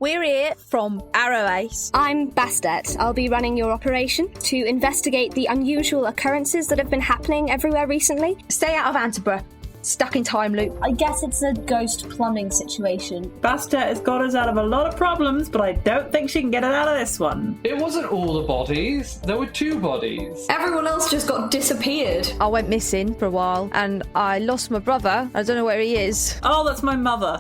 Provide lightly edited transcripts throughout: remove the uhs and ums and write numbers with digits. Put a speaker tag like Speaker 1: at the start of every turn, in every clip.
Speaker 1: We're here from Arrowace.
Speaker 2: I'm Bastet. I'll be running your operation to investigate the unusual occurrences that have been happening everywhere recently.
Speaker 1: Stay out of Antiborough. Stuck in time loop.
Speaker 3: I guess it's a ghost plumbing situation.
Speaker 4: Bastet has got us out of a lot of problems, but I don't think she can get us out of this one.
Speaker 5: It wasn't all the bodies. There were 2 bodies.
Speaker 6: Everyone else just got disappeared.
Speaker 1: I went missing for a while and I lost my brother. I don't know where he is.
Speaker 4: Oh, that's my mother.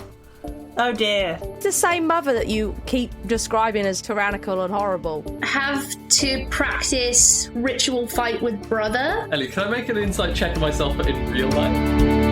Speaker 4: Oh dear.
Speaker 1: It's the same mother that you keep describing as tyrannical and horrible.
Speaker 3: Have to practice ritual fight with brother.
Speaker 5: Ellie, can I make an insight check of myself but in real life?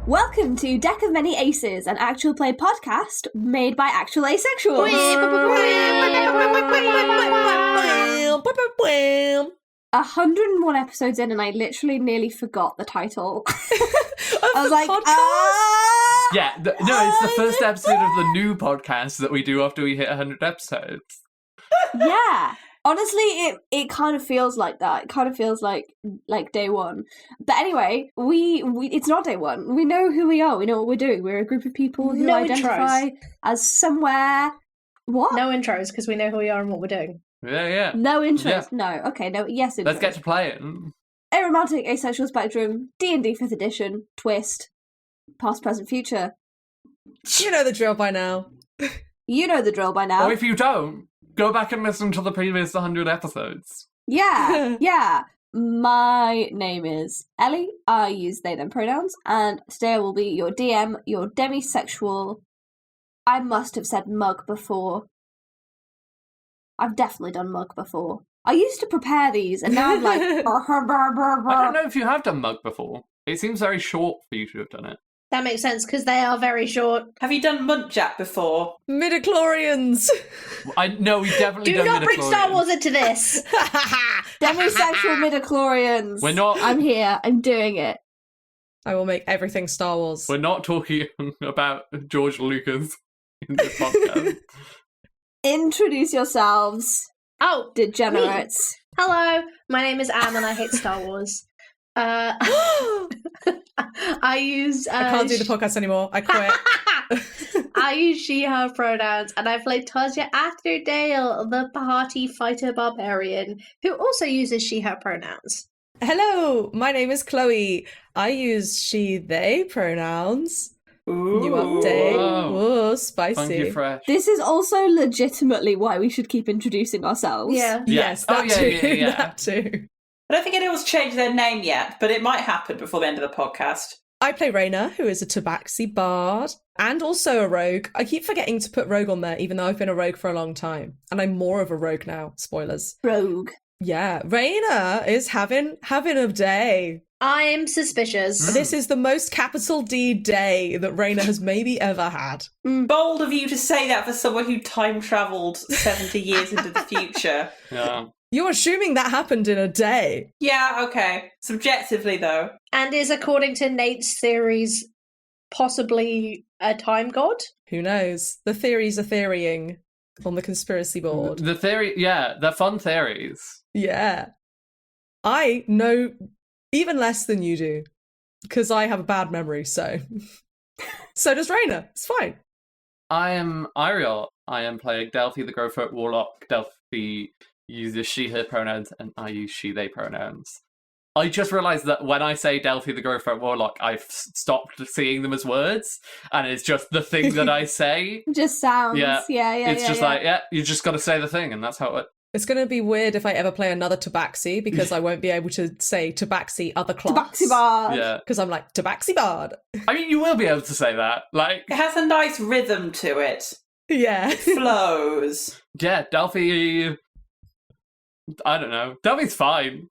Speaker 6: Welcome to Deck of Many Aces, an actual play podcast made by actual asexuals. 101 episodes in, and I literally nearly forgot the title. I was like,
Speaker 5: Yeah, no, it's the first episode of the new podcast that we do after we hit 100 episodes.
Speaker 6: Yeah. Honestly, it kind of feels like that. It kind of feels like day one. But anyway, we it's not day one. We know who we are. We know what we're doing. We're a group of people who
Speaker 3: No
Speaker 6: identify
Speaker 3: intros.
Speaker 6: as somewhere. What?
Speaker 3: No intros, because we know who we are and what we're doing.
Speaker 5: Yeah.
Speaker 6: No interest.
Speaker 5: Yeah.
Speaker 6: No. Okay. No. Yes.
Speaker 5: Let's get to
Speaker 6: interest.
Speaker 5: playing.
Speaker 6: Aromantic, asexual spectrum, D&D 5th edition, twist, past, present, future.
Speaker 7: You know the drill by now.
Speaker 6: You know the drill by now.
Speaker 5: Or if you don't, go back and listen to the previous 100 episodes.
Speaker 6: Yeah, yeah. My name is Ellie. I use they, them pronouns. And today I will be your DM, your demisexual. I must have said mug before. I've definitely done mug before. I used to prepare these, and now I'm like...
Speaker 5: I don't know if you have done mug before. It seems very short for you to have done it.
Speaker 3: That makes sense, because they are very short.
Speaker 4: Have you done Muntjack before?
Speaker 7: Midichlorians!
Speaker 5: No, we've definitely
Speaker 3: Do
Speaker 5: done
Speaker 3: not bring Star
Speaker 5: midichlorians.
Speaker 3: Wars into this!
Speaker 6: Demisexual midichlorians.
Speaker 5: We're not.
Speaker 6: I'm here. I'm doing it.
Speaker 7: I will make everything Star Wars.
Speaker 5: We're not talking about George Lucas in this podcast.
Speaker 6: Introduce yourselves,
Speaker 3: Oh,
Speaker 6: degenerates.
Speaker 3: hello. My name is Anne, and I hate Star Wars. I use...
Speaker 7: I can't do the podcast anymore. I quit.
Speaker 3: I use she, her pronouns, and I play Tasia Atherdale, the party fighter barbarian, who also uses she, her pronouns.
Speaker 7: Hello, my name is Chloe. I use she, they pronouns.
Speaker 4: Ooh.
Speaker 7: New update.
Speaker 5: Whoa.
Speaker 7: Ooh, spicy.
Speaker 5: Funky fresh.
Speaker 6: This is also legitimately why we should keep introducing ourselves.
Speaker 3: Yeah.
Speaker 7: Yes,
Speaker 5: Oh,
Speaker 7: that
Speaker 5: yeah,
Speaker 7: too.
Speaker 5: yeah, yeah.
Speaker 7: That too.
Speaker 4: I don't think anyone's changed their name yet, but it might happen before the end of the podcast.
Speaker 7: I play Raina, who is a tabaxi bard and also a rogue. I keep forgetting to put rogue on there, even though I've been a rogue for a long time. And I'm more of a rogue now. Spoilers.
Speaker 6: Rogue.
Speaker 7: Yeah, Raina is having a day.
Speaker 3: I'm suspicious.
Speaker 7: This is the most capital D day that Raina has maybe ever had.
Speaker 4: Bold of you to say that for someone who time travelled 70 years into the future.
Speaker 5: Yeah.
Speaker 7: You're assuming that happened in a day.
Speaker 4: Yeah, okay. Subjectively, though.
Speaker 3: And is, according to Nate's theories, possibly a time god?
Speaker 7: Who knows? The theories are theorying on the conspiracy board.
Speaker 5: The theory, yeah, they're fun theories.
Speaker 7: Yeah. I know even less than you do, because I have a bad memory, so... So does Raina. It's fine.
Speaker 5: I am Eiriol. I am playing Delphi the Growfoot Warlock. Delphi uses she, her pronouns, and I use she, they pronouns. I just realised that when I say Delphi the Growfoot Warlock, I've stopped seeing them as words, and it's just the thing that I say.
Speaker 6: Just sounds.
Speaker 5: Yeah.
Speaker 6: Yeah.
Speaker 5: It's just like, you just got to say the thing, and that's how it
Speaker 7: It's going to be weird if I ever play another Tabaxi because I won't be able to say Tabaxi other class.
Speaker 6: Tabaxi Bard.
Speaker 5: Yeah.
Speaker 7: Because I'm like, Tabaxi Bard.
Speaker 5: I mean, you will be able to say that. Like,
Speaker 4: It has a nice rhythm to it.
Speaker 7: Yeah.
Speaker 4: Flows.
Speaker 5: yeah, Delphi. I don't know. Delphi's fine.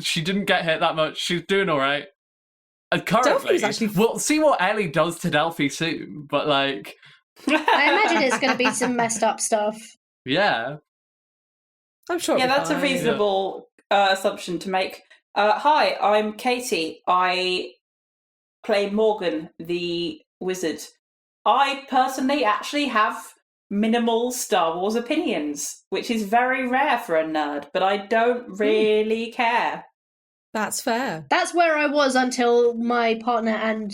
Speaker 5: She didn't get hit that much. She's doing all right. And currently,
Speaker 7: Delphi's actually-
Speaker 5: we'll see what Ellie does to Delphi soon. But like,
Speaker 3: I imagine it's going to be some messed up stuff.
Speaker 5: yeah.
Speaker 7: I'm sure.
Speaker 4: Yeah,
Speaker 7: it'll be
Speaker 4: that's a
Speaker 7: fine.
Speaker 4: reasonable assumption to make. Hi, I'm Katie. I play Morgan, the wizard. I personally actually have minimal Star Wars opinions, which is very rare for a nerd, but I don't really care.
Speaker 7: That's fair.
Speaker 3: That's where I was until my partner and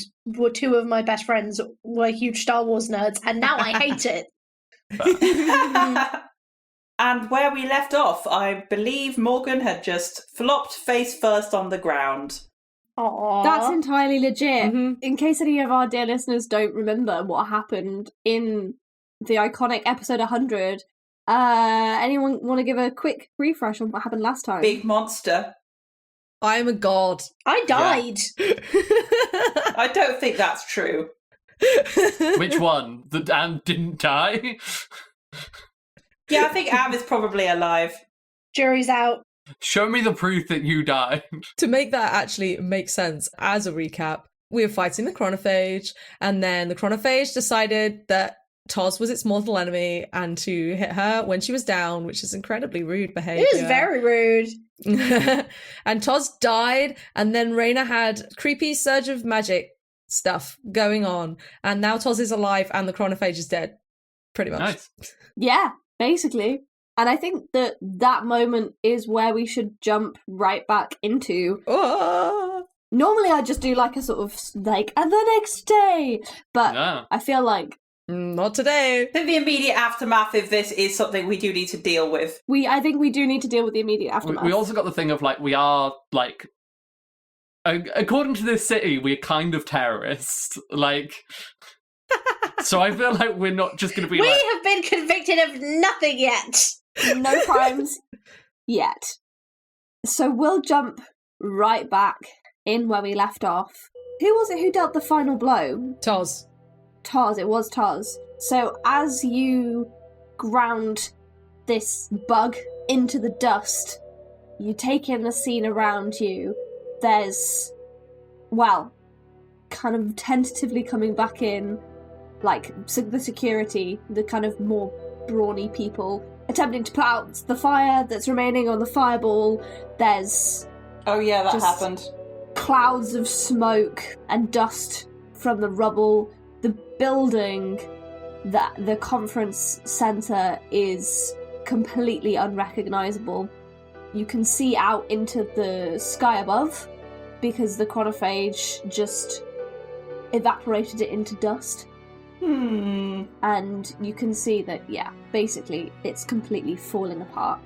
Speaker 3: two of my best friends were huge Star Wars nerds, and now I hate it.
Speaker 4: And where we left off, I believe Morgan had just flopped face first on the ground.
Speaker 3: Aww.
Speaker 6: That's entirely legit.
Speaker 7: Mhm.
Speaker 6: In case any of our dear listeners don't remember what happened in the iconic episode 100, anyone want to give a quick refresh on what happened last time?
Speaker 4: Big monster.
Speaker 7: I'm a god.
Speaker 3: I died.
Speaker 4: I don't think that's true.
Speaker 5: Which one? The Am didn't die?
Speaker 4: Yeah, I think Am is probably alive.
Speaker 3: Jury's out.
Speaker 5: Show me the proof that you died.
Speaker 7: To make that actually make sense, as a recap, we were fighting the chronophage, and then the chronophage decided that Toz was its mortal enemy and to hit her when she was down, which is incredibly rude behavior.
Speaker 3: It was very rude.
Speaker 7: And Toz died, and then Raina had creepy surge of magic stuff going on, and now Toz is alive and the chronophage is dead. Pretty much.
Speaker 5: Nice.
Speaker 6: Yeah, basically. And I think that moment is where we should jump right back into.
Speaker 7: Oh!
Speaker 6: Normally I just do like a sort of like, and the next day. But
Speaker 5: Yeah.
Speaker 6: I feel like
Speaker 7: Not today.
Speaker 4: I think the immediate aftermath of this is something we do need to deal with.
Speaker 6: I think we do need to deal with the immediate aftermath.
Speaker 5: We also got the thing of like, we are like, according to this city, we're kind of terrorists. Like, so I feel like we're not just going to be
Speaker 3: We
Speaker 5: like,
Speaker 3: have been convicted of nothing yet.
Speaker 6: No crimes yet. So we'll jump right back in where we left off. Who was it who dealt the final blow?
Speaker 7: Toz.
Speaker 6: Toz, it was Toz. So as you ground this bug into the dust, you take in the scene around you. There's, well, kind of tentatively coming back in, like the security, the kind of more brawny people, attempting to put out the fire that's remaining on the fireball. There's
Speaker 4: Oh yeah, that
Speaker 6: Just-
Speaker 4: happened.
Speaker 6: clouds of smoke and dust from the rubble. The building, that the conference centre, is completely unrecognisable. You can see out into the sky above because the chronophage just evaporated it into dust. And you can see that, yeah, basically it's completely falling apart.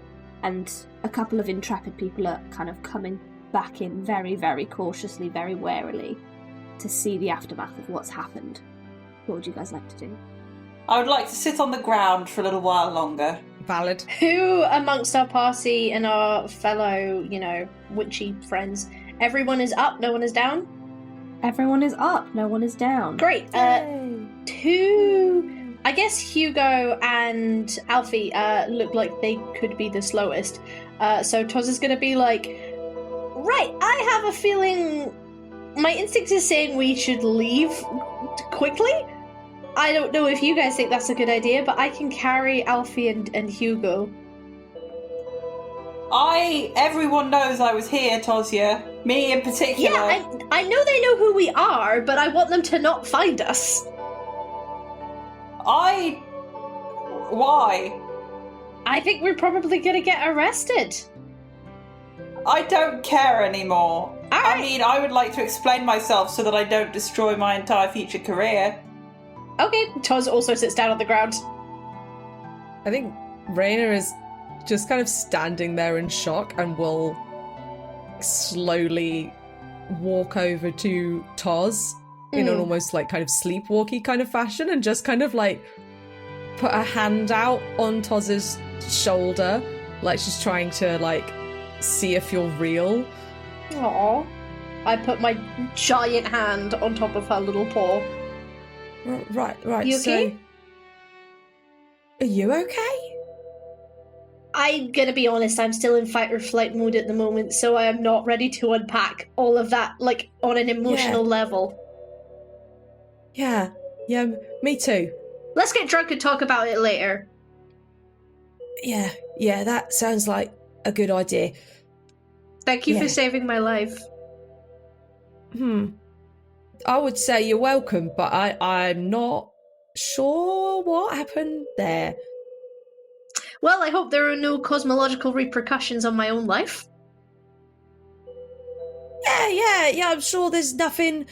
Speaker 6: And a couple of intrepid people are kind of coming back in very, very cautiously, very warily to see the aftermath of what's happened. What would you guys like to do?
Speaker 4: I would like to sit on the ground for a little while longer.
Speaker 7: Valid.
Speaker 3: Who amongst our party and our fellow, witchy friends, everyone is up, no one is down?
Speaker 6: Everyone is up, no one is down.
Speaker 3: Great. I guess Hugo and Alfie look like they could be the slowest. So Toz is going to be like, right, I have a feeling, my instinct is saying we should leave quickly. I don't know if you guys think that's a good idea, but I can carry Alfie and Hugo.
Speaker 4: Everyone knows I was here, Tosia. Me in particular.
Speaker 3: Yeah, I know they know who we are, but I want them to not find us.
Speaker 4: Why?
Speaker 3: I think we're probably going to get arrested.
Speaker 4: I don't care anymore.
Speaker 3: All
Speaker 4: I
Speaker 3: right.
Speaker 4: mean, I would like to explain myself so that I don't destroy my entire future career.
Speaker 3: Okay, Toz also sits down on the ground.
Speaker 7: I think Raina is just kind of standing there in shock and will slowly walk over to Toz in an almost like kind of sleepwalky kind of fashion and just kind of like put a hand out on Toz's shoulder like she's trying to like see if you're real.
Speaker 3: Aww. I put my giant hand on top of her little paw.
Speaker 7: Right.
Speaker 3: You okay?
Speaker 7: So, are you okay?
Speaker 3: I'm gonna be honest, I'm still in fight or flight mode at the moment, so I am not ready to unpack all of that, like, on an emotional level.
Speaker 7: Yeah, me too.
Speaker 3: Let's get drunk and talk about it later.
Speaker 7: Yeah, that sounds like a good idea.
Speaker 3: Thank you for saving my life.
Speaker 7: I would say you're welcome, but I'm not sure what happened there.
Speaker 3: Well, I hope there are no cosmological repercussions on my own life.
Speaker 7: Yeah, I'm sure there's nothing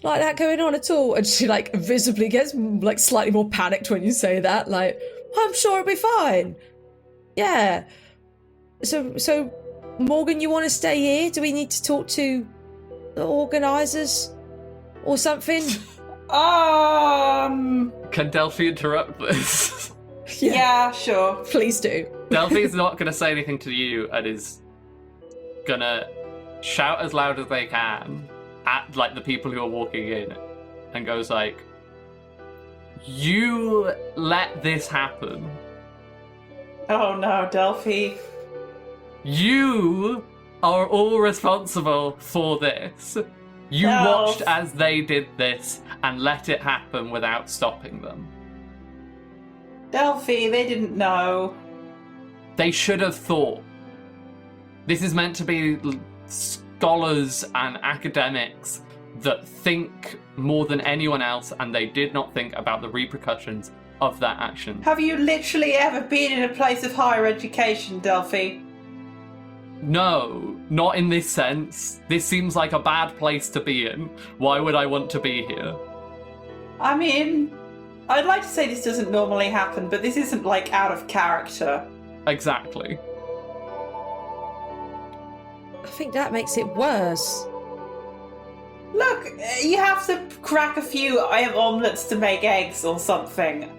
Speaker 7: like that going on at all. And she like visibly gets like slightly more panicked when you say that. Like, I'm sure it'll be fine. Yeah. So Morgan, you want to stay here? Do we need to talk to the organisers or something?
Speaker 5: Can Delphi interrupt this?
Speaker 4: Yeah, sure.
Speaker 7: Please do.
Speaker 5: Delphi's not going to say anything to you and is going to shout as loud as they can at like the people who are walking in and goes like, you let this happen.
Speaker 4: Oh no, Delphi.
Speaker 5: You are all responsible for this. You watched as they did this and let it happen without stopping them.
Speaker 4: Delphi, they didn't know.
Speaker 5: They should have thought. This is meant to be scholars and academics that think more than anyone else, and they did not think about the repercussions of that action.
Speaker 4: Have you literally ever been in a place of higher education, Delphi?
Speaker 5: No, not in this sense. This seems like a bad place to be in. Why would I want to be here?
Speaker 4: I mean, I'd like to say this doesn't normally happen, but this isn't, like, out of character.
Speaker 5: Exactly.
Speaker 7: I think that makes it worse.
Speaker 4: Look, you have to crack a few omelets to make eggs or something.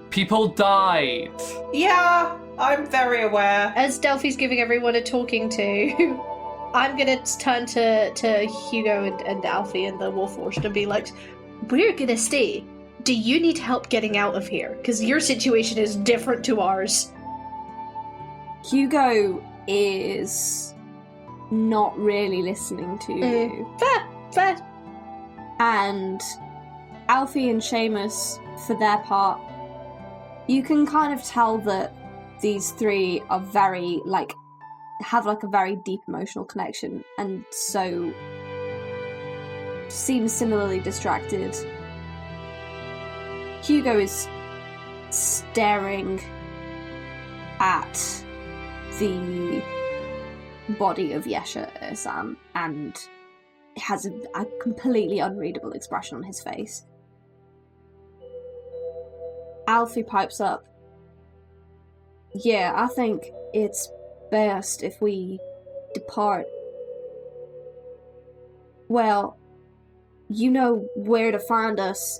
Speaker 5: People died.
Speaker 4: Yeah, I'm very aware.
Speaker 3: As Delphi's giving everyone a talking to, I'm gonna turn to Hugo and Alfie and the Warforged and be like, we're gonna stay. Do you need help getting out of here? Because your situation is different to ours.
Speaker 6: Hugo is not really listening to you.
Speaker 3: Fair.
Speaker 6: And Alfie and Seamus, for their part, you can kind of tell that these three are very, have a very deep emotional connection, and so seem similarly distracted. Hugo is staring at the body of Yesha-san and has a completely unreadable expression on his face. Alfie pipes up. Yeah, I think it's best if we depart. Well, you know where to find us.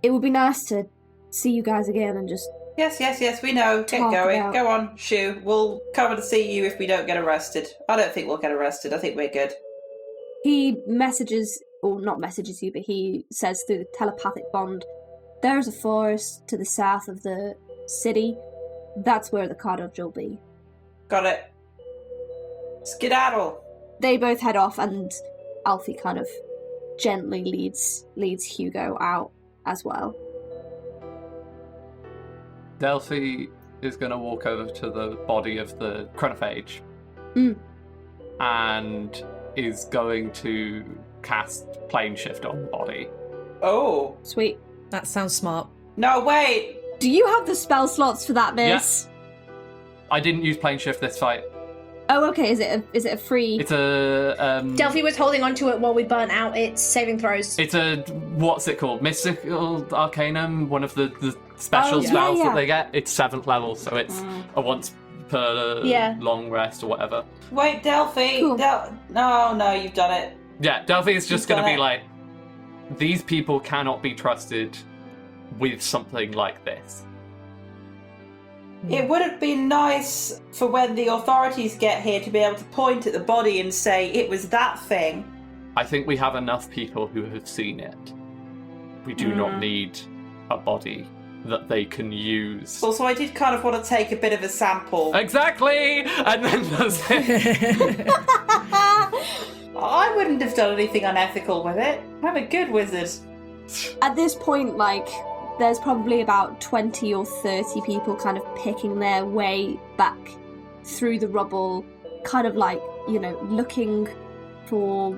Speaker 6: It would be nice to see you guys again and just...
Speaker 4: Yes, we know. Get going. Go on, shoo. We'll come and see you if we don't get arrested. I don't think we'll get arrested. I think we're good.
Speaker 6: He messages, or not messages you, but he says through the telepathic bond, there's a forest to the south of the city. That's where the cottage will be.
Speaker 4: Got it. Skedaddle.
Speaker 6: They both head off, and Alfie kind of gently leads Hugo out as well.
Speaker 5: Delphi is going to walk over to the body of the chronophage and is going to cast plane shift on the body.
Speaker 4: Oh.
Speaker 6: Sweet.
Speaker 7: That sounds smart.
Speaker 4: No, wait.
Speaker 6: Do you have the spell slots for that, miss?
Speaker 5: Yeah. I didn't use plane shift this fight.
Speaker 6: Oh, okay. Is it a free?
Speaker 5: It's a
Speaker 3: Delphi was holding onto it while we burnt out its saving throws.
Speaker 5: It's a what's it called? Mystical Arcanum, one of the special spells that they get. It's 7th level, so it's a once per long rest or whatever.
Speaker 4: Wait, Delphi.
Speaker 6: Cool.
Speaker 4: No, you've done it.
Speaker 5: Yeah, Delphi is just going to be like, these people cannot be trusted with something like this.
Speaker 4: It would have been nice for when the authorities get here to be able to point at the body and say, it was that thing.
Speaker 5: I think we have enough people who have seen it. We do not need a body that they can use.
Speaker 4: Also, I did kind of want to take a bit of a sample.
Speaker 5: Exactly! And then that's it.
Speaker 4: I wouldn't have done anything unethical with it. I'm a good wizard.
Speaker 6: At this point, like, there's probably about 20 or 30 people kind of picking their way back through the rubble, kind of like, you know, looking for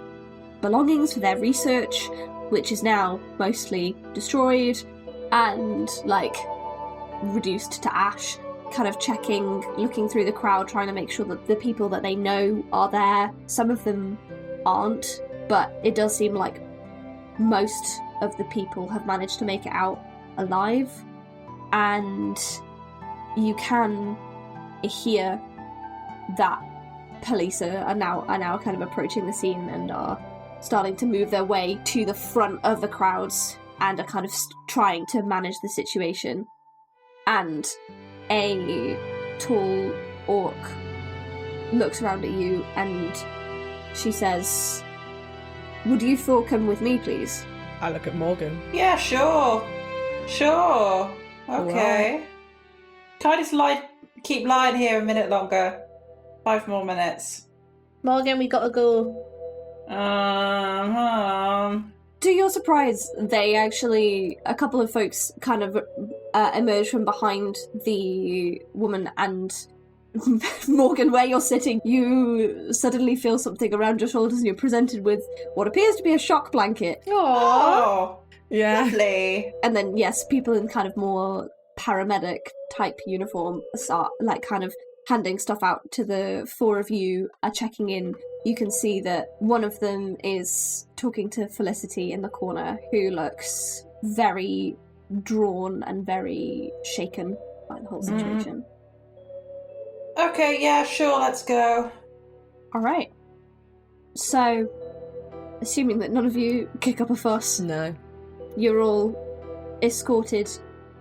Speaker 6: belongings for their research, which is now mostly destroyed and, like, reduced to ash. Kind of checking, looking through the crowd, trying to make sure that the people that they know are there. Some of them aren't, but it does seem like most of the people have managed to make it out alive, and you can hear that police are now kind of approaching the scene and are starting to move their way to the front of the crowds and are kind of trying to manage the situation. And a tall orc looks around at you and she says, "Would you four come with me, please?"
Speaker 7: I look at Morgan.
Speaker 4: Yeah, sure. Sure. Okay. Can I just keep lying here a minute longer? 5 more minutes.
Speaker 3: Morgan, we gotta go.
Speaker 6: To your surprise, a couple of folks kind of emerge from behind the woman, and Morgan, where you're sitting, you suddenly feel something around your shoulders and you're presented with what appears to be a shock blanket.
Speaker 4: Oh,
Speaker 7: Yeah.
Speaker 4: lovely.
Speaker 6: And then, yes, people in kind of more paramedic type uniform start, like, kind of handing stuff out to the four of you, are checking in. You can see that one of them is talking to Felicity in the corner, who looks very drawn and very shaken by the whole situation.
Speaker 4: Okay, yeah, sure, let's go.
Speaker 6: Alright. So, assuming that none of you kick up a fuss,
Speaker 7: No.
Speaker 6: you're all escorted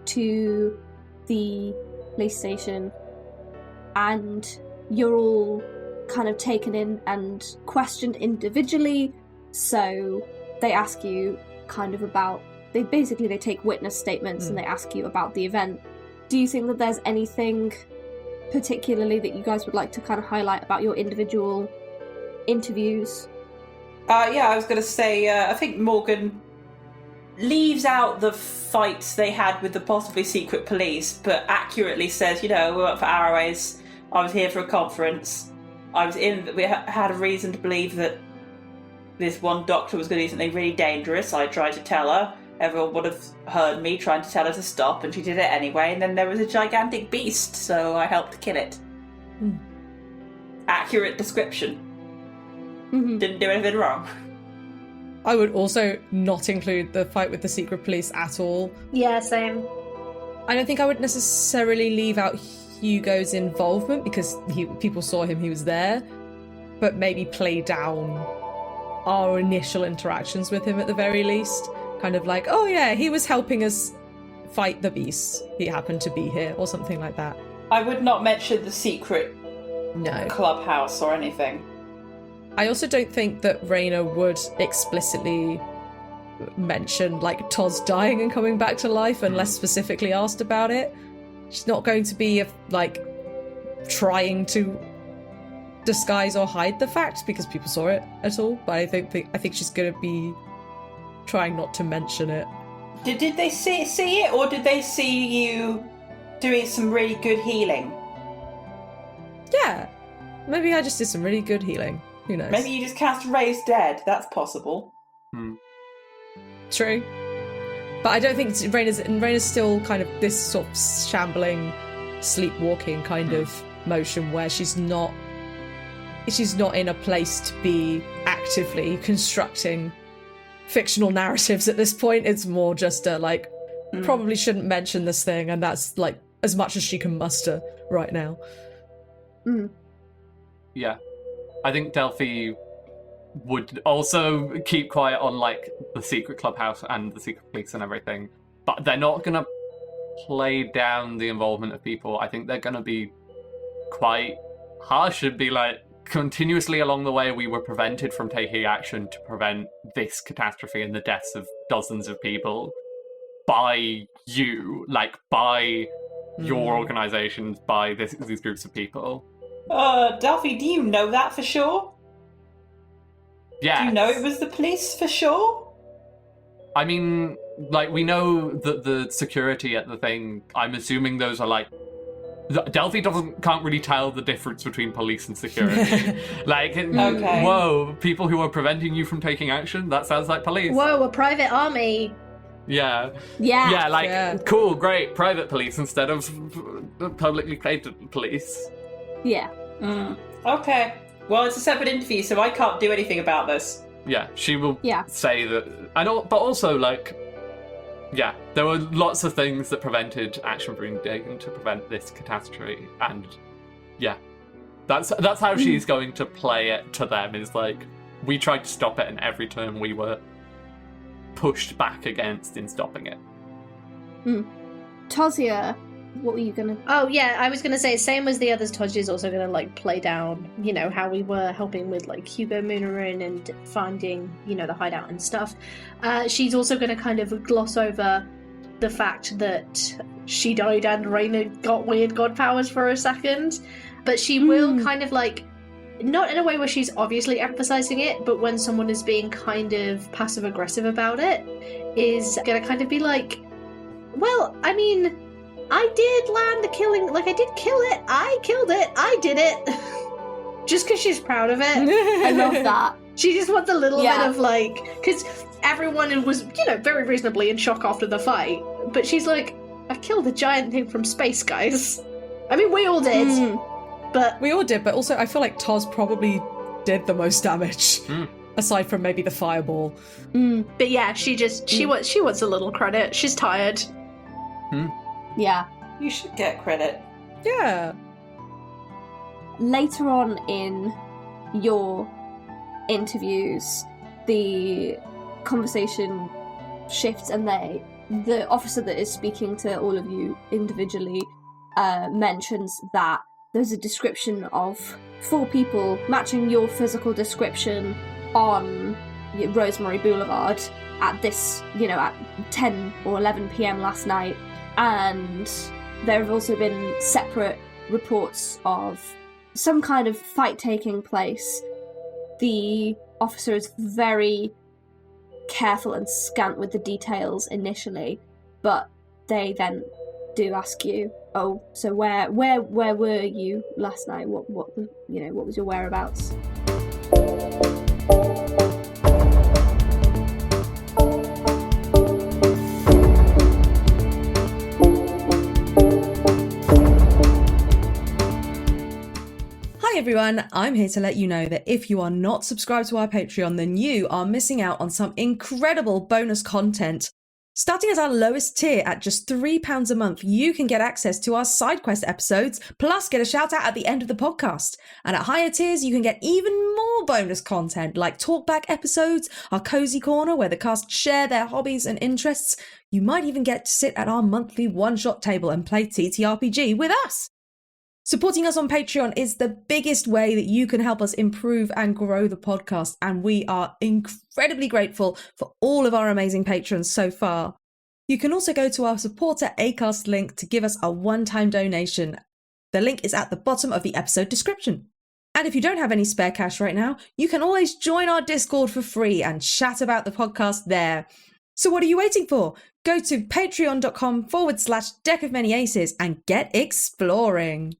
Speaker 6: to the police station, and you're all kind of taken in and questioned individually. So they ask you kind of about, they take witness statements and they ask you about the event. Do you think that there's anything particularly that you guys would like to kind of highlight about your individual interviews?
Speaker 4: Yeah, I was going to say, I think Morgan leaves out the fights they had with the possibly secret police, but accurately says, you know, we work for Arrowways. I was here for a conference. We had a reason to believe that this one doctor was going to do something really dangerous. I tried to tell her. Everyone would have heard me trying to tell her to stop, and she did it anyway. And then there was a gigantic beast, so I helped kill it. Accurate description. Didn't do anything wrong.
Speaker 7: I would also not include the fight with the secret police at all.
Speaker 3: Yeah, same.
Speaker 7: I don't think I would necessarily leave out Hugo's involvement because people saw him, he was there, but maybe play down our initial interactions with him at the very least. Kind of like, oh yeah, he was helping us fight the beast. He happened to be here, or something like that.
Speaker 4: I would not mention the secret clubhouse or anything.
Speaker 7: I also don't think that Raina would explicitly mention, like, Toz dying and coming back to life unless specifically asked about it. She's not going to be, like, trying to disguise or hide the fact because people saw it at all. But I think she's going to be trying not to mention it.
Speaker 4: Did they see it, or did they see you doing some really good healing?
Speaker 7: Yeah. Maybe I just did some really good healing. Who knows?
Speaker 4: Maybe you just cast Raise Dead. That's possible.
Speaker 7: True. But I don't think Raina's still kind of this sort of shambling, sleepwalking kind of motion where she's not in a place to be actively constructing fictional narratives at this point. It's more just a, like, probably shouldn't mention this thing, and that's, like, as much as she can muster right now.
Speaker 5: Yeah. I think Delphi would also keep quiet on, like, the secret clubhouse and the secret police and everything, but they're not gonna play down the involvement of people. I think they're going to be quite harsh and be like, continuously along the way we were prevented from taking action to prevent this catastrophe and the deaths of dozens of people by you, like by your organizations, by these groups of people.
Speaker 4: Delphi, do you know that for sure?
Speaker 5: Yeah.
Speaker 4: Do you know it was the police for sure?
Speaker 5: I mean, like, we know that the security at the thing, I'm assuming those are like, Delphi can't really tell the difference between police and security. Like,
Speaker 4: okay.
Speaker 5: Whoa, people who are preventing you from taking action? That sounds like police.
Speaker 3: Whoa, a private army.
Speaker 5: Yeah.
Speaker 6: Yeah.
Speaker 5: Yeah, like, cool, great, private police instead of publicly paid police.
Speaker 6: Yeah.
Speaker 4: Okay. Well, it's a separate interview, so I can't do anything about this.
Speaker 5: Yeah, she will
Speaker 6: Yeah.
Speaker 5: say that. But also, like, yeah, there were lots of things that prevented action from being taken to prevent this catastrophe, and yeah, that's how she's going to play it to them. Is like, we tried to stop it, and every turn we were pushed back against in stopping it.
Speaker 6: Tozia, what were you gonna?
Speaker 3: Oh yeah, I was gonna say same as the others. Todge is also gonna like play down, you know, how we were helping with like Hugo Moonerin and finding, you know, the hideout and stuff. She's also gonna kind of gloss over the fact that she died and Raina got weird god powers for a second, but she will kind of like, not in a way where she's obviously emphasizing it, but when someone is being kind of passive aggressive about it, is gonna kind of be like, well, I mean, I did land the killing, like I did kill it, I killed it, I did it. Just because she's proud of it.
Speaker 6: I love that.
Speaker 3: She just wants a little bit of like, because everyone was, you know, very reasonably in shock after the fight, but she's like, I killed a giant thing from space, guys. I mean, we all did, but...
Speaker 7: We all did, but also I feel like Toz probably did the most damage, aside from maybe the fireball.
Speaker 3: But yeah, she wants a little credit. She's tired.
Speaker 6: Yeah.
Speaker 4: You should get credit.
Speaker 7: Yeah.
Speaker 6: Later on in your interviews, the conversation shifts, and the officer that is speaking to all of you individually mentions that there's a description of 4 people matching your physical description on Rosemary Boulevard at this, you know, at 10 or 11 p.m. last night. And there have also been separate reports of some kind of fight taking place. The officer is very careful and scant with the details initially, but they then do ask you, oh, so where were you last night? What was your whereabouts?
Speaker 7: Hi everyone, I'm here to let you know that if you are not subscribed to our Patreon, then you are missing out on some incredible bonus content. Starting at our lowest tier at just £3 a month, you can get access to our side quest episodes, plus get a shout out at the end of the podcast. And at higher tiers, you can get even more bonus content like talkback episodes, our cozy corner where the cast share their hobbies and interests. You might even get to sit at our monthly one-shot table and play TTRPG with us. Supporting us on Patreon is the biggest way that you can help us improve and grow the podcast, and we are incredibly grateful for all of our amazing patrons so far. You can also go to our supporter Acast link to give us a one-time donation. The link is at the bottom of the episode description. And if you don't have any spare cash right now, you can always join our Discord for free and chat about the podcast there. So what are you waiting for? Go to patreon.com/Deck of Many Aces and get exploring.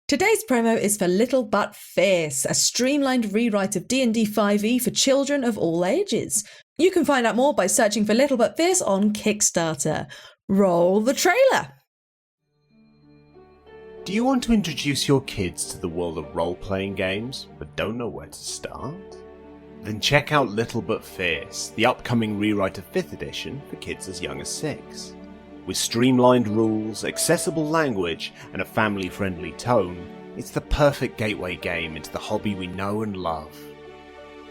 Speaker 7: Today's promo is for Little But Fierce, a streamlined rewrite of D&D 5e for children of all ages. You can find out more by searching for Little But Fierce on Kickstarter. Roll the trailer!
Speaker 8: Do you want to introduce your kids to the world of role-playing games, but don't know where to start? Then check out Little But Fierce, the upcoming rewrite of 5th edition for kids as young as 6. With streamlined rules, accessible language, and a family-friendly tone, it's the perfect gateway game into the hobby we know and love.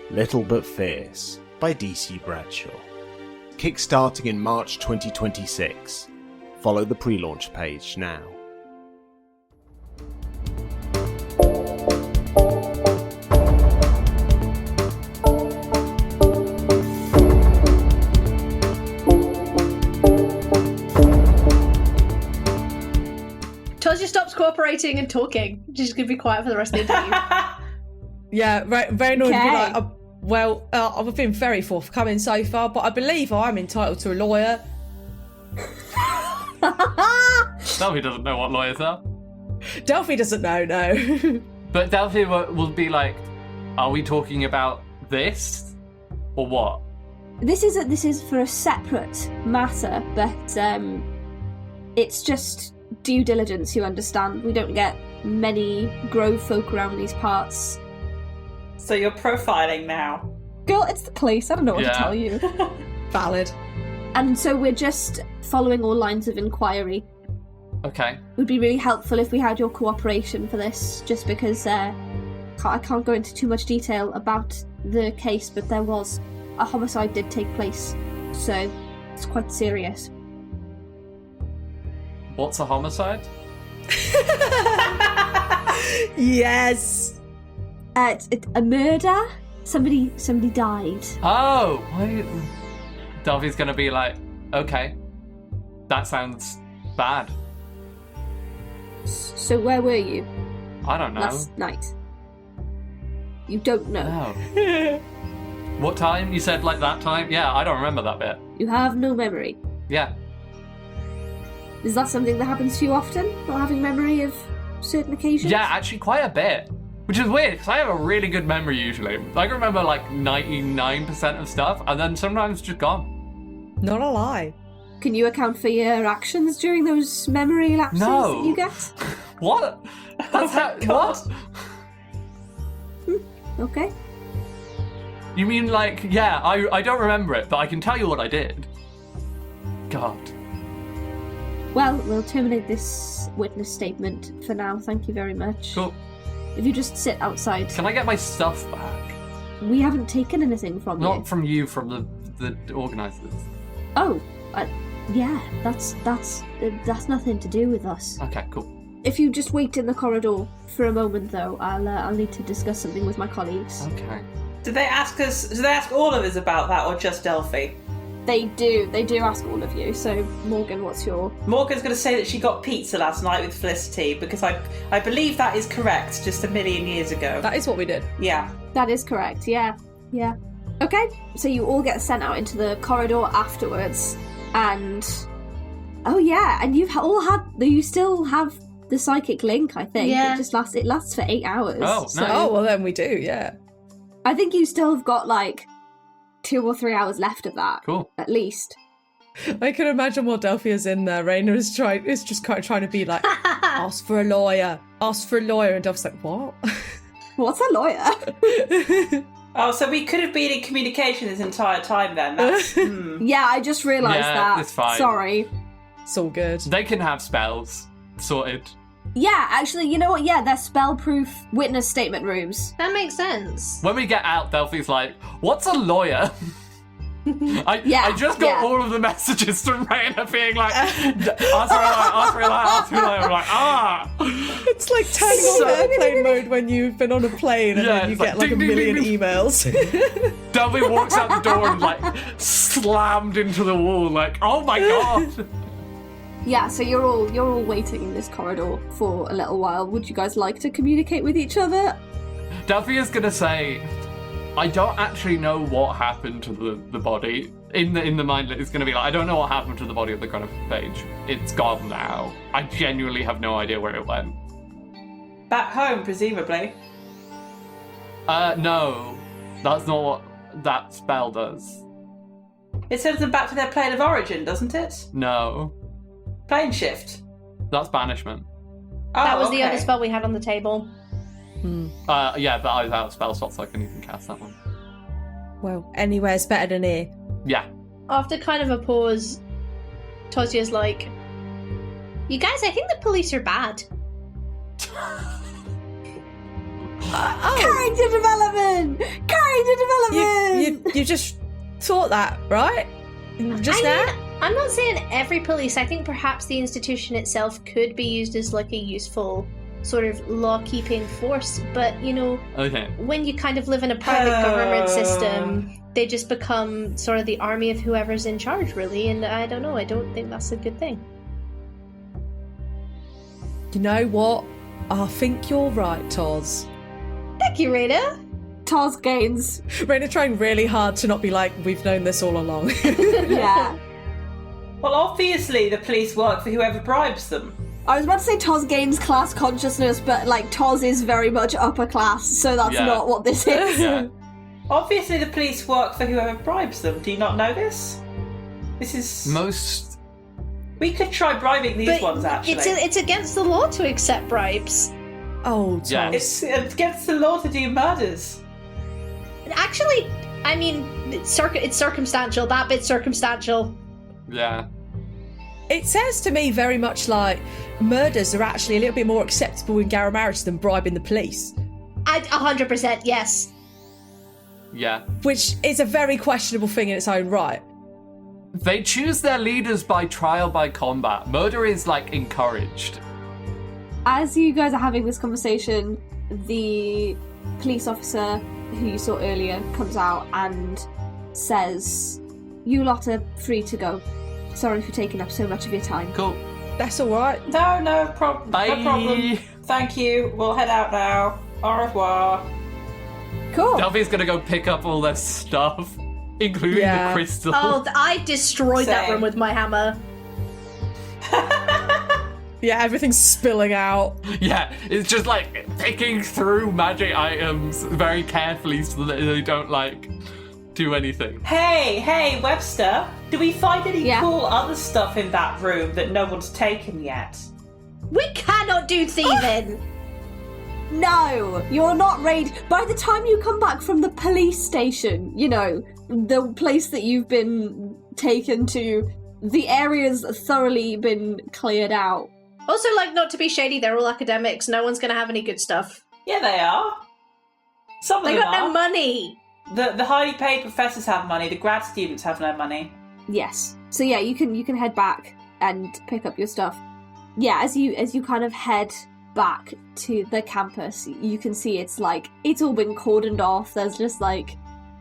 Speaker 8: Little But Fierce by DC Bradshaw. Kickstarting in March 2026. Follow the pre-launch page now.
Speaker 3: Tosia stops cooperating and talking. She's just going to be quiet for the rest of the interview.
Speaker 7: Yeah, Raina would be
Speaker 6: Okay.
Speaker 7: like, I've been very forthcoming so far, but I believe I'm entitled to a lawyer.
Speaker 5: Delphi doesn't know what lawyers are.
Speaker 7: Delphi doesn't know, no.
Speaker 5: But Delphi will be like, are we talking about this? Or what?
Speaker 6: This is for a separate matter, but it's just due diligence, you understand. We don't get many grove folk around these parts.
Speaker 4: So you're profiling now.
Speaker 6: Girl, it's the police. I don't know what to
Speaker 5: Yeah.
Speaker 6: tell you.
Speaker 7: Valid.
Speaker 6: And so we're just following all lines of inquiry.
Speaker 5: Okay.
Speaker 6: It would be really helpful if we had your cooperation for this, just because I can't go into too much detail about the case, but there was a homicide did take place, so it's quite serious.
Speaker 5: What's a homicide?
Speaker 7: Yes.
Speaker 6: It's a murder. Somebody died.
Speaker 5: Oh! Delphi's gonna be like, okay. That sounds bad.
Speaker 6: So where were you
Speaker 5: I don't know.
Speaker 6: last night? You don't know.
Speaker 5: No. What time? You said like that time? Yeah, I don't remember that bit.
Speaker 6: You have no memory.
Speaker 5: Yeah.
Speaker 6: Is that something that happens to you often? Not having memory of certain occasions?
Speaker 5: Yeah, actually quite a bit. Which is weird, because I have a really good memory usually. I can remember like 99% of stuff, and then sometimes it's just gone.
Speaker 7: Not a lie.
Speaker 6: Can you account for your actions during those memory lapses
Speaker 5: No.
Speaker 6: that you get?
Speaker 5: What? That's how...
Speaker 4: God.
Speaker 5: What?
Speaker 6: Okay.
Speaker 5: You mean like, yeah, I don't remember it, but I can tell you what I did. God.
Speaker 6: Well, we'll terminate this witness statement for now. Thank you very much.
Speaker 5: Cool.
Speaker 6: If you just sit outside.
Speaker 5: Can I get my stuff back?
Speaker 6: We haven't taken anything from you.
Speaker 5: Not from you, from the organisers.
Speaker 6: Oh, yeah, that's nothing to do with us.
Speaker 5: Okay, cool.
Speaker 6: If you just wait in the corridor for a moment, though, I'll need to discuss something with my colleagues.
Speaker 5: Okay.
Speaker 4: Did they ask all of us about that, or just Delphi?
Speaker 6: They do ask all of you. So, Morgan, what's your...
Speaker 4: Morgan's going to say that she got pizza last night with Felicity, because I believe that is correct, just a million years ago.
Speaker 7: That is what we did.
Speaker 4: Yeah.
Speaker 6: That is correct, yeah. Okay, so you all get sent out into the corridor afterwards, and... Oh yeah, and you still have the psychic link, I think.
Speaker 3: Yeah.
Speaker 6: It lasts for 8 hours.
Speaker 5: Oh,
Speaker 6: so
Speaker 5: nice.
Speaker 7: Oh, well then we do, yeah.
Speaker 6: I think you still have got, 2 or 3 hours left of that.
Speaker 5: Cool.
Speaker 6: At least.
Speaker 7: I can imagine what Delphi is in there. Raina is just kind of trying to be like, ask for a lawyer, and Delphi's like, what?
Speaker 6: What's a lawyer?
Speaker 4: Oh, so we could have been in communication this entire time then. That's,
Speaker 6: Yeah, I just realised
Speaker 5: Yeah,
Speaker 6: that.
Speaker 5: it's fine.
Speaker 6: Sorry.
Speaker 7: It's all good.
Speaker 5: They can have spells. Sorted.
Speaker 6: Yeah, actually, you know what? Yeah, they're spell-proof witness statement rooms.
Speaker 3: That makes sense.
Speaker 5: When we get out, Delphi's like, what's a lawyer? I just got all of the messages from Raina being like, ask for a lawyer. I'm like,
Speaker 7: It's like turning on airplane mode when you've been on a plane and
Speaker 5: Yeah,
Speaker 7: then you
Speaker 5: it's
Speaker 7: get
Speaker 5: like
Speaker 7: like a
Speaker 5: ding, ding,
Speaker 7: million
Speaker 5: ding, ding.
Speaker 7: emails.
Speaker 5: Delphi walks out the door and slammed into the wall like, oh my god.
Speaker 6: Yeah, so you're all waiting in this corridor for a little while. Would you guys like to communicate with each other?
Speaker 5: Delphi is gonna say, I don't actually know what happened to the body. In the mind, it's gonna be like, I don't know what happened to the body of the chronophage. It's gone now. I genuinely have no idea where it went.
Speaker 4: back home, presumably.
Speaker 5: No. That's not what that spell does.
Speaker 4: It sends them back to their plane of origin, doesn't it?
Speaker 5: No.
Speaker 4: Plane shift.
Speaker 5: That's banishment.
Speaker 4: Oh,
Speaker 3: That was the
Speaker 4: okay.
Speaker 3: other spell we had on the table.
Speaker 5: Yeah, but I was out of spell slot, so I couldn't even cast that one.
Speaker 7: Well, anywhere's better than here.
Speaker 5: Yeah.
Speaker 3: After kind of a pause, Tosia's like, you guys, I think the police are bad.
Speaker 6: Character development! Character development!
Speaker 7: You just thought that, right? Just now?
Speaker 3: I'm not saying every police. I think perhaps the institution itself could be used as like a useful sort of law-keeping force. But, you know, when you kind of live in a private government system, they just become sort of the army of whoever's in charge, really. And I don't know. I don't think that's a good thing.
Speaker 7: You know what? I think you're right, Toz.
Speaker 3: Thank you, Raina.
Speaker 6: Toz gains.
Speaker 7: Raina trying really hard to not be like, we've known this all along.
Speaker 6: Yeah.
Speaker 4: Well, obviously the police work for whoever bribes them.
Speaker 6: I was about to say Toz gains class consciousness, but, like, Toz is very much upper class, so that's not what this is.
Speaker 5: Yeah.
Speaker 4: Obviously the police work for whoever bribes them. Do you not know this? This is...
Speaker 5: Most...
Speaker 4: We could try bribing these ones, actually.
Speaker 3: It's against the law to accept bribes.
Speaker 7: Oh, Toz.
Speaker 5: Yeah.
Speaker 4: It's against the law to do murders.
Speaker 3: Actually, I mean, it's circumstantial. That bit's circumstantial.
Speaker 5: Yeah.
Speaker 7: It says to me very much like murders are actually a little bit more acceptable in Garamarish than bribing the police.
Speaker 3: 100%, yes.
Speaker 5: Yeah.
Speaker 7: Which is a very questionable thing in its own right.
Speaker 5: They choose their leaders by trial by combat. Murder is, like, encouraged.
Speaker 6: As you guys are having this conversation, the police officer who you saw earlier comes out and says, "You lot are free to go. Sorry for taking up so much of your time."
Speaker 5: Cool.
Speaker 7: That's all right.
Speaker 4: No problem.
Speaker 5: Bye.
Speaker 4: No problem. Thank you. We'll head out now. Au revoir.
Speaker 6: Cool.
Speaker 5: Delphi's gonna go pick up all their stuff, including the crystal.
Speaker 3: Oh, I destroyed that
Speaker 4: Same.
Speaker 3: room with my hammer.
Speaker 7: Yeah, everything's spilling out.
Speaker 5: Yeah, it's just like picking through magic items very carefully so that they don't, like, do anything.
Speaker 4: Hey, Webster. Do we find any
Speaker 6: Yeah.
Speaker 4: cool other stuff in that room that no one's taken yet?
Speaker 3: We cannot do thieving!
Speaker 6: No, you're not raid. By the time you come back from the police station, you know, the place that you've been taken to, the area's thoroughly been cleared out.
Speaker 3: Also, like, not to be shady, they're all academics. No one's gonna have any good stuff.
Speaker 4: Yeah, they are. Some of
Speaker 3: They
Speaker 4: them
Speaker 3: got
Speaker 4: are.
Speaker 3: no money!
Speaker 4: The highly paid professors have money. The grad students have no money.
Speaker 6: Yes. So yeah, you can head back and pick up your stuff. Yeah, as you kind of head back to the campus, you can see it's all been cordoned off. There's just like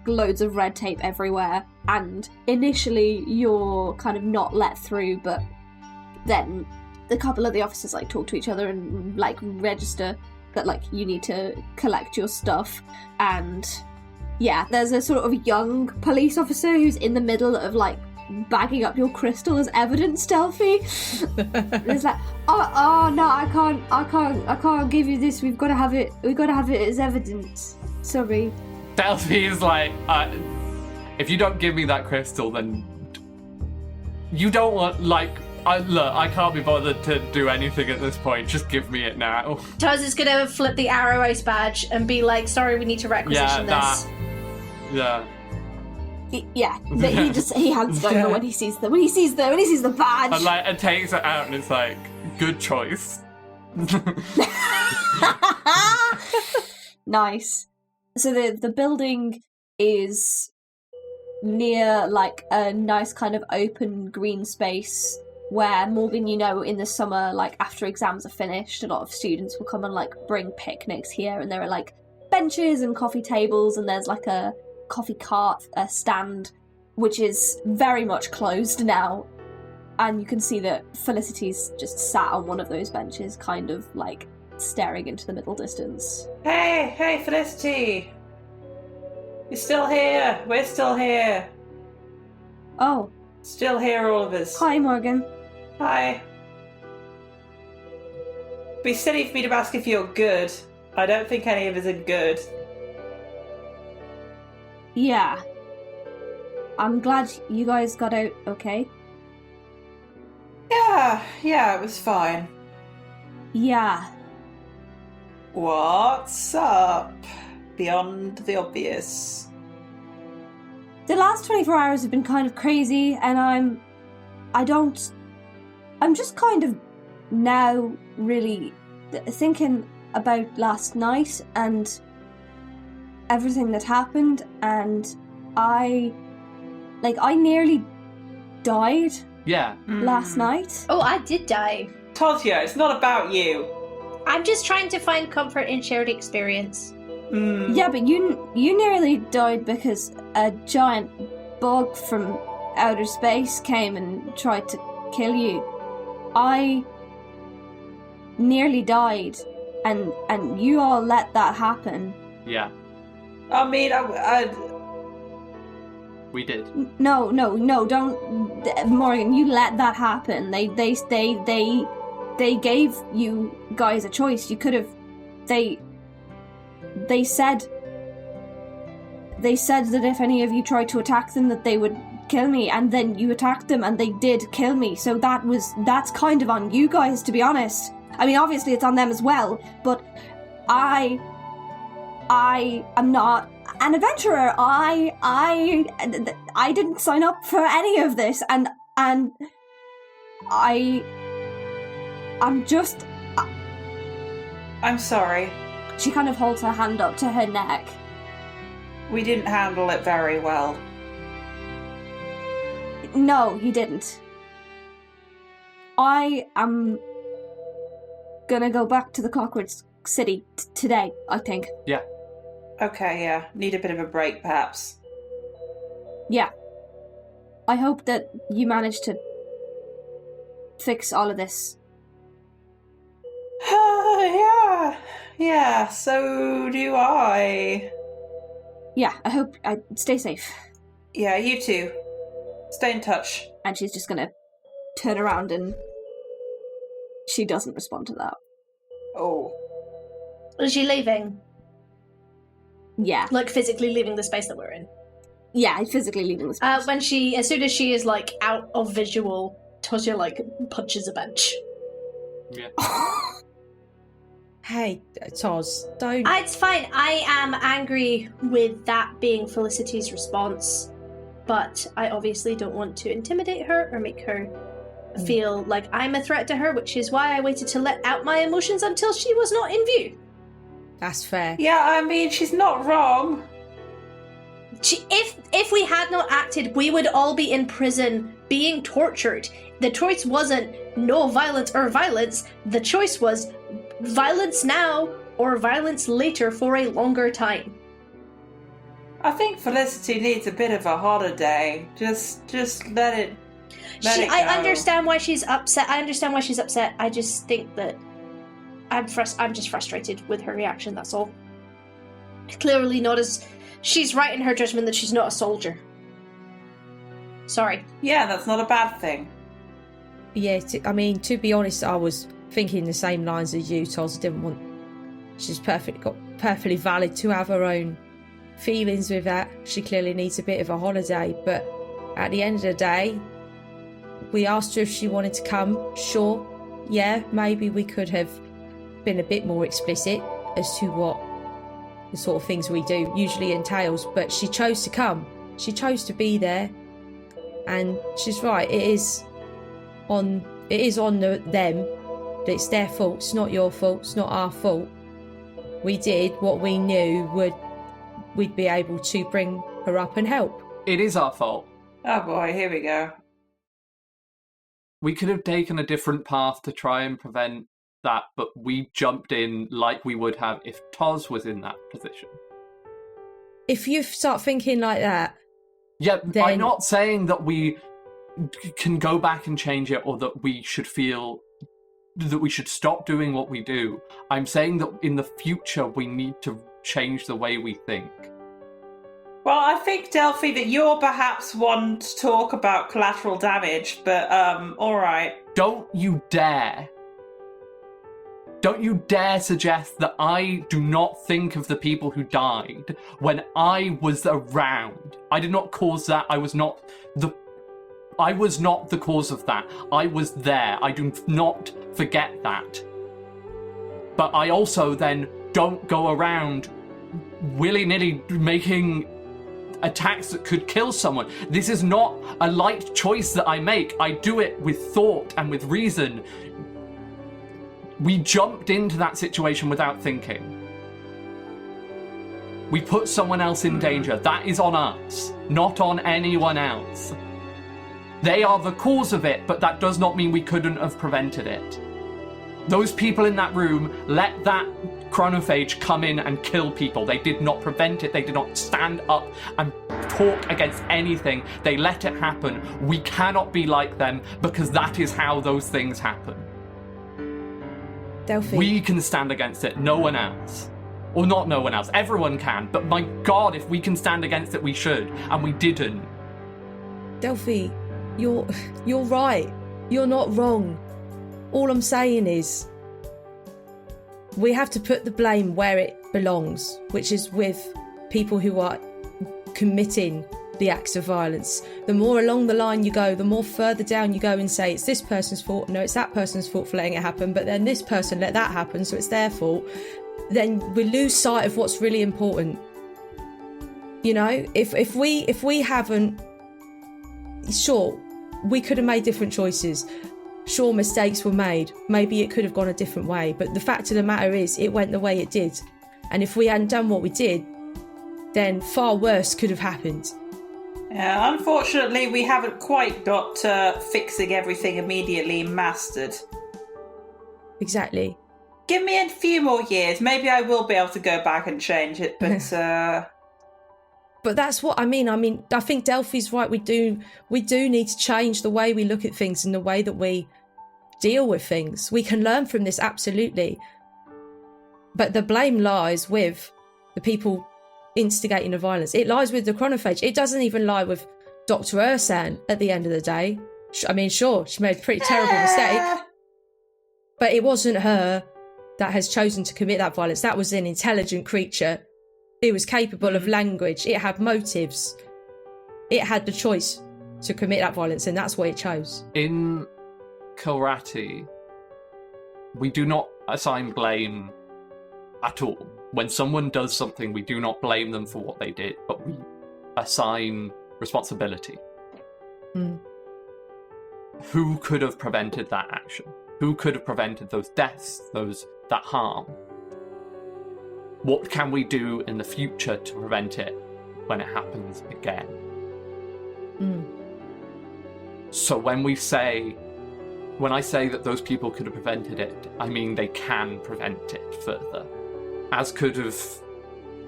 Speaker 6: loads of red tape everywhere, and initially you're kind of not let through, but then a couple of the officers like talk to each other and like register that like you need to collect your stuff. And yeah, there's a sort of young police officer who's in the middle of like bagging up your crystal as evidence, Delphi. It's like, oh no, I can't give you this. We've got to have it as evidence. Sorry.
Speaker 5: Delphi is like, if you don't give me that crystal, then you don't want, like, look, I can't be bothered to do anything at this point. Just give me it now.
Speaker 3: Tuz is gonna flip the Arrow Ice badge and be like, sorry, we need to requisition this.
Speaker 5: Yeah.
Speaker 6: Yeah, but he hands it over when he sees the badge.
Speaker 5: And takes it out and it's like, good choice.
Speaker 6: Nice. So the building is near like a nice kind of open green space where, Morgan, you know, in the summer, like after exams are finished, a lot of students will come and like bring picnics here, and there are like benches and coffee tables, and there's like a coffee cart stand, which is very much closed now, and you can see that Felicity's just sat on one of those benches, kind of like staring into the middle distance.
Speaker 4: Hey, Felicity! You're still here. We're still here.
Speaker 6: Oh.
Speaker 4: Still here, all of us.
Speaker 6: Hi, Morgan.
Speaker 4: Hi. Be silly for me to ask if you're good. I don't think any of us are good.
Speaker 6: Yeah. I'm glad you guys got out okay.
Speaker 4: Yeah, it was fine.
Speaker 6: Yeah.
Speaker 4: What's up? Beyond the obvious.
Speaker 6: The last 24 hours have been kind of crazy, and I'm just kind of now really thinking about last night and everything that happened, and I nearly died
Speaker 5: Yeah.
Speaker 6: last night.
Speaker 3: Oh, I did die.
Speaker 4: Tozio, it's not about you.
Speaker 3: I'm just trying to find comfort in shared experience.
Speaker 6: Yeah, but you nearly died because a giant bug from outer space came and tried to kill you. I nearly died, and you all let that happen.
Speaker 5: Yeah.
Speaker 4: I mean,
Speaker 5: We did.
Speaker 6: No, don't, Morgan. You let that happen. They gave you guys a choice. You could have. They said that if any of you tried to attack them, that they would kill me, and then you attacked them, and they did kill me. So that's kind of on you guys, to be honest. I mean, obviously it's on them as well, but I am not an adventurer. I didn't sign up for any of this, and I'm just.
Speaker 4: I'm sorry.
Speaker 6: She kind of holds her hand up to her neck.
Speaker 4: We didn't handle it very well.
Speaker 6: No, you didn't. I am gonna go back to the Clockwork City today, I think.
Speaker 5: Yeah.
Speaker 4: Okay, yeah. Need a bit of a break, perhaps.
Speaker 6: Yeah. I hope that you manage to fix all of this.
Speaker 4: Yeah, so do I.
Speaker 6: Yeah, I hope. Stay safe.
Speaker 4: Yeah, you too. Stay in touch.
Speaker 6: And she's just gonna turn around and she doesn't respond to that.
Speaker 4: Oh.
Speaker 3: Is she leaving?
Speaker 6: Yeah.
Speaker 3: Like physically leaving the space that we're in?
Speaker 6: Yeah, physically leaving the space.
Speaker 3: As soon as she is like out of visual, Tozio like punches a bench.
Speaker 5: Yeah.
Speaker 7: Hey, Toz, don't.
Speaker 3: It's fine. I am angry with that being Felicity's response, but I obviously don't want to intimidate her or make her feel like I'm a threat to her, which is why I waited to let out my emotions until she was not in view.
Speaker 7: That's fair.
Speaker 4: Yeah, I mean, she's not wrong.
Speaker 3: If we had not acted, we would all be in prison being tortured. The choice wasn't no violence or violence. The choice was violence now or violence later for a longer time.
Speaker 4: I think Felicity needs a bit of a holiday. Just let it go.
Speaker 3: I understand why she's upset. I just think that I'm just frustrated with her reaction, that's all. Clearly not as... She's right in her judgment that she's not a soldier. Sorry.
Speaker 4: Yeah, that's not a bad thing.
Speaker 7: Yeah, to be honest, I was thinking the same lines as you, Toz. She's perfectly valid to have her own feelings with that. She clearly needs a bit of a holiday, but at the end of the day, we asked her if she wanted to come. Sure, yeah, maybe we could have been a bit more explicit as to what the sort of things we do usually entails, but she chose to come. She chose to be there, and she's right. It is on them. It's their fault. It's not your fault. It's not our fault. We did what we knew we'd be able to bring her up and help.
Speaker 5: It is our fault.
Speaker 4: Oh boy, here we go.
Speaker 5: We could have taken a different path to try and prevent that, but we jumped in like we would have if Toz was in that position.
Speaker 7: If you start thinking like that...
Speaker 5: Yeah,
Speaker 7: then...
Speaker 5: I'm not saying that we can go back and change it or that we should feel that we should stop doing what we do. I'm saying that in the future we need to change the way we think.
Speaker 4: Well, I think, Delphi, that you're perhaps one to talk about collateral damage, but, alright.
Speaker 5: Don't you dare suggest that I do not think of the people who died when I was around. I did not cause that. I was not the cause of that. I was there. I do not forget that. But I also then don't go around willy-nilly making attacks that could kill someone. This is not a light choice that I make. I do it with thought and with reason. We jumped into that situation without thinking. We put someone else in danger. That is on us, not on anyone else. They are the cause of it, but that does not mean we couldn't have prevented it. Those people in that room let that chronophage come in and kill people. They did not prevent it. They did not stand up and talk against anything. They let it happen. We cannot be like them because that is how those things happen.
Speaker 7: Delphi.
Speaker 5: We can stand against it, no one else. Or not no one else, everyone can. But my God, if we can stand against it, we should. And we didn't.
Speaker 7: Delphi, you're right. You're not wrong. All I'm saying is we have to put the blame where it belongs, which is with people who are committing the acts of violence. The more along the line you go, the more further down you go and say it's this person's fault, no, it's that person's fault for letting it happen, but then this person let that happen, so it's their fault. Then we lose sight of what's really important. You know, if we haven't, sure, we could have made different choices. Sure, mistakes were made. Maybe it could have gone a different way. But the fact of the matter is, it went the way it did. And if we hadn't done what we did, then far worse could have happened.
Speaker 4: Yeah, unfortunately, we haven't quite got fixing everything immediately mastered.
Speaker 7: Exactly.
Speaker 4: Give me a few more years. Maybe I will be able to go back and change it, but...
Speaker 7: But that's what I mean. I think Delphi's right. We do need to change the way we look at things and the way that we deal with things. We can learn from this, absolutely. But the blame lies with the people instigating the violence. It lies with the chronophage. It doesn't even lie with Dr. Ursan at the end of the day. I mean, sure, she made a pretty terrible mistake. But it wasn't her that has chosen to commit that violence. That was an intelligent creature. It was capable of language. It had motives. It had the choice to commit that violence, and that's what it chose.
Speaker 5: In Kilrati, we do not assign blame at all. When someone does something, we do not blame them for what they did, but we assign responsibility. Who could have prevented that action? Who could have prevented those deaths, that harm? What can we do in the future to prevent it when it happens again? So when I say that those people could have prevented it, I mean they can prevent it further. As could have...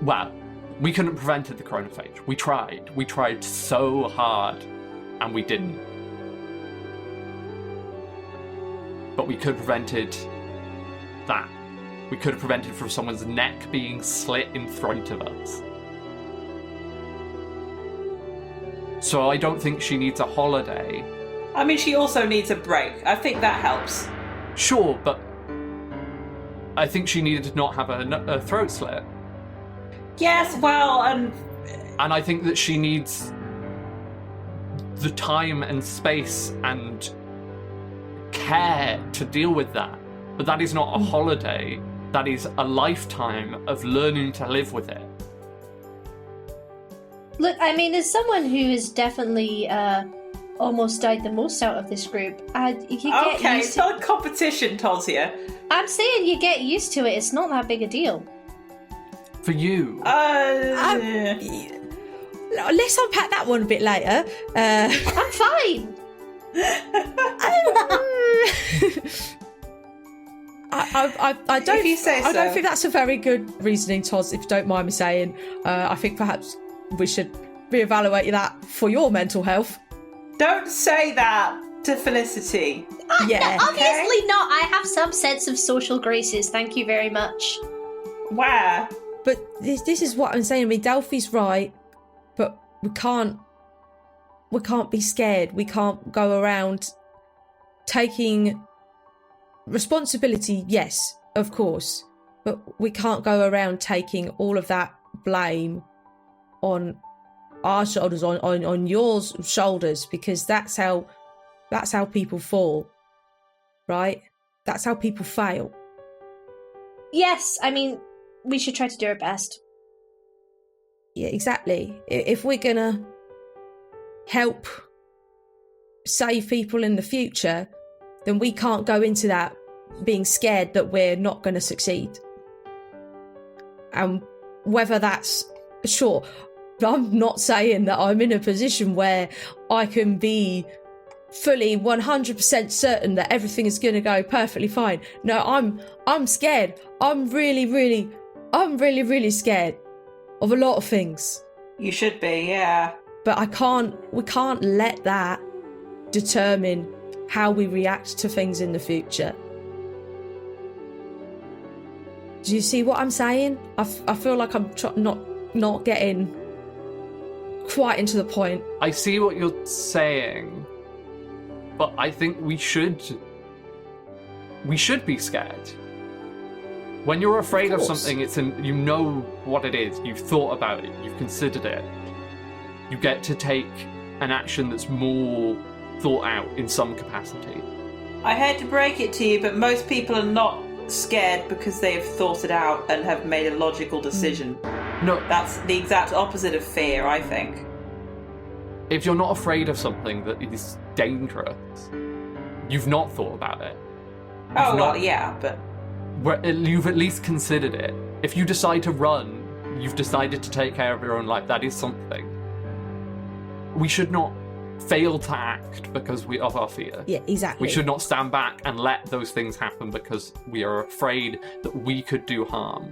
Speaker 5: Well, we couldn't have prevented the chronophage. We tried. We tried so hard, and we didn't. But we could have prevented that. We could have prevented from someone's neck being slit in front of us. So I don't think she needs a holiday.
Speaker 4: I mean, she also needs a break. I think that helps.
Speaker 5: Sure, but I think she needed to not have a throat slit.
Speaker 4: Yes, well, and
Speaker 5: I think that she needs the time and space and care to deal with that. But that is not a holiday. That is a lifetime of learning to live with it.
Speaker 3: Look, I mean, as someone who has definitely almost died the most out of this group, you get
Speaker 4: okay,
Speaker 3: used
Speaker 4: it's
Speaker 3: to...
Speaker 4: not a competition, Tozia.
Speaker 3: I'm saying you get used to it. It's not that big a deal.
Speaker 5: For you.
Speaker 7: Let's unpack that one a bit later.
Speaker 3: I'm fine.
Speaker 7: I don't.
Speaker 4: If you say
Speaker 7: I don't
Speaker 4: so.
Speaker 7: think that's a very good reasoning, Toz. If you don't mind me saying, I think perhaps we should reevaluate that for your mental health.
Speaker 4: Don't say that to Felicity.
Speaker 7: Yeah.
Speaker 3: Obviously not. I have some sense of social graces. Thank you very much.
Speaker 4: Where?
Speaker 7: But this is what I'm saying. I mean, Delphi's right, but we can't be scared. We can't go around taking responsibility. Yes, of course, but we can't go around taking all of that blame on our shoulders, on your shoulders, because that's how people fall, right? That's how people fail.
Speaker 3: Yes, I mean, we should try to do our best.
Speaker 7: Yeah, exactly. If we're gonna help save people in the future, then we can't go into that being scared that we're not going to succeed. And whether that's... Sure, I'm not saying that I'm in a position where I can be fully 100% certain that everything is going to go perfectly fine. No, I'm scared. I'm really, really scared of a lot of things.
Speaker 4: You should be, yeah.
Speaker 7: But we can't let that determine how we react to things in the future. Do you see what I'm saying? I feel like I'm not getting quite into the point.
Speaker 5: I see what you're saying, but I think we should be scared. When you're afraid of something, you know what it is. You've thought about it. You've considered it. You get to take an action that's more thought out in some capacity.
Speaker 4: I hate to break it to you, but most people are not scared because they have thought it out and have made a logical decision.
Speaker 5: No.
Speaker 4: That's the exact opposite of fear, I think.
Speaker 5: If you're not afraid of something that is dangerous, you've not thought about it. But you've at least considered it. If you decide to run, you've decided to take care of your own life. That is something. We should not fail to act because of our fear.
Speaker 7: Yeah, exactly.
Speaker 5: We should not stand back and let those things happen because we are afraid that we could do harm.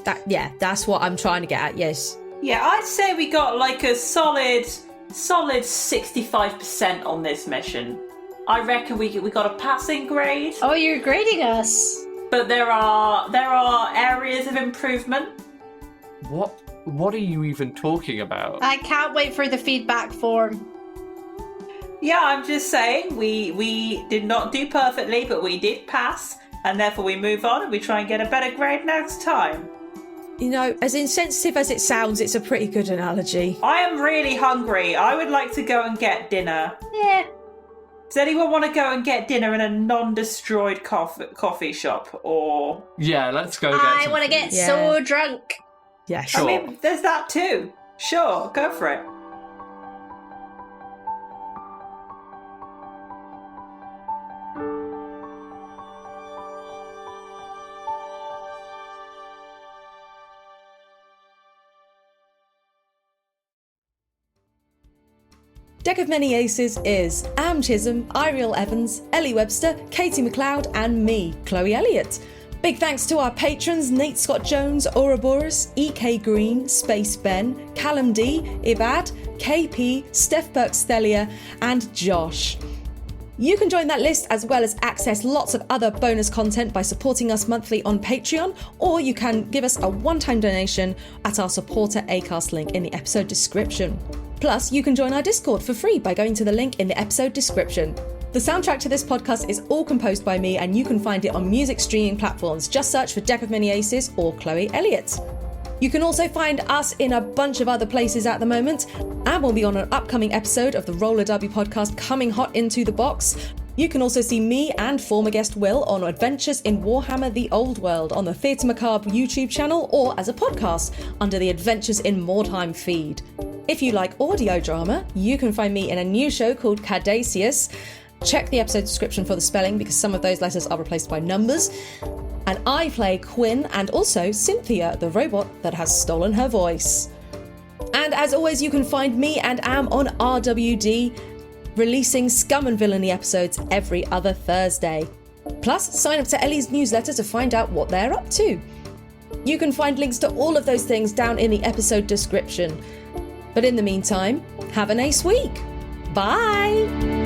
Speaker 7: That's what I'm trying to get at, yes.
Speaker 4: Yeah, I'd say we got like a solid 65% on this mission. I reckon we got a passing grade.
Speaker 3: Oh, you're grading us.
Speaker 4: But there are areas of improvement.
Speaker 5: What are you even talking about?
Speaker 3: I can't wait for the feedback form.
Speaker 4: Yeah, I'm just saying we did not do perfectly, but we did pass, and therefore we move on and we try and get a better grade next time.
Speaker 7: You know, as insensitive as it sounds, it's a pretty good analogy.
Speaker 4: I am really hungry. I would like to go and get dinner.
Speaker 3: Yeah.
Speaker 4: Does anyone want to go and get dinner in a non-destroyed coffee shop, or...
Speaker 5: Yeah, let's go get
Speaker 3: I want to get so drunk.
Speaker 7: Yeah, sure.
Speaker 4: I mean, there's that too. Sure, go for it.
Speaker 7: Deck of Many Aces is Am Chisholm, Eiriol Evans, Ellie Webster, Katie McLeod, and me, Chloe Elliott. Big thanks to our patrons Nate Scott Jones, Ouroboros, EK Green, Space Ben, Callum D, Ibad, KP, Steph Burke-Stelia, and Josh. You can join that list as well as access lots of other bonus content by supporting us monthly on Patreon, or you can give us a one-time donation at our supporter Acast link in the episode description. Plus, you can join our Discord for free by going to the link in the episode description. The soundtrack to this podcast is all composed by me, and you can find it on music streaming platforms. Just search for Deck of Many Aces or Chloe Elliott. You can also find us in a bunch of other places at the moment, and we'll be on an upcoming episode of the Roller Derby podcast coming hot into the box. You can also see me and former guest Will on Adventures in Warhammer The Old World on the Theatre Macabre YouTube channel, or as a podcast under the Adventures in Mordheim feed. If you like audio drama, you can find me in a new show called Cardaceus. Check the episode description for the spelling because some of those letters are replaced by numbers. And I play Quinn and also Cynthia, the robot that has stolen her voice. And as always, you can find me and Am on RWD, releasing Scum and Villainy episodes every other Thursday. Plus, sign up to Ellie's newsletter to find out what they're up to. You can find links to all of those things down in the episode description. But in the meantime, have an ace week. Bye!